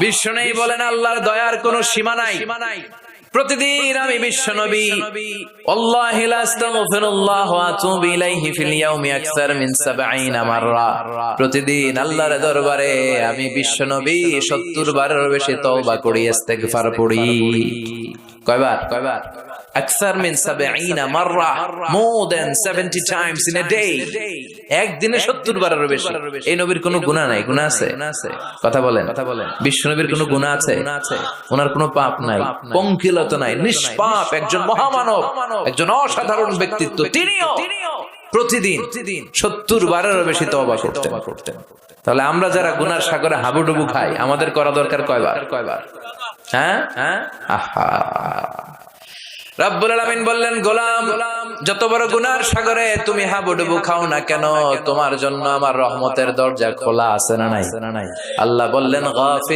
বিশ্বনবী বলেন আল্লাহর দয়ার কোনো সীমা নাই। প্রতিদিন আমি বিশ্বনবী আল্লাহি লা আস্তাগফিরুল্লাহ ওয়া আতুবু ইলাইহি ফিল ইয়াউমি আকসার মিন 70 মাররা, প্রতিদিন আল্লাহর দরবারে আমি বিশ্বনবী 70 বারের বেশি তওবা করি, ইস্তেগফার পড়ি। কয়বার? আকসার মিন 70 মাররা, more than 70 times in a day। একদিনে 70 বারের বেশি। এই নবীর কোনো গুনাহ নাই? গুনাহ আছে? কথা বলেন। বিশ্বনবীর কোনো গুনাহ আছে? ওনার কোনো পাপ নাই, পঙ্কিলতা নাই, নিষ্পাপ একজন মহামানব, একজন অসাধারণ ব্যক্তিত্ব। তিনিও প্রতিদিন 70 বারের বেশি তওবা করতেন। তাহলে আমরা যারা গুনার সাগরে হাবুডুবু খাই, আমাদের করা দরকার কয়বার? হ্যাঁ, আহা। রব্বুল আলামিন বললেন, গোলাম, যত বড় গুনার সাগরে তুমি হাবুডুবু খাও না কেন, তোমার জন্য আমার রহমতের দরজা খোলা আছে না নাই? আল্লাহ বললেন, গাফির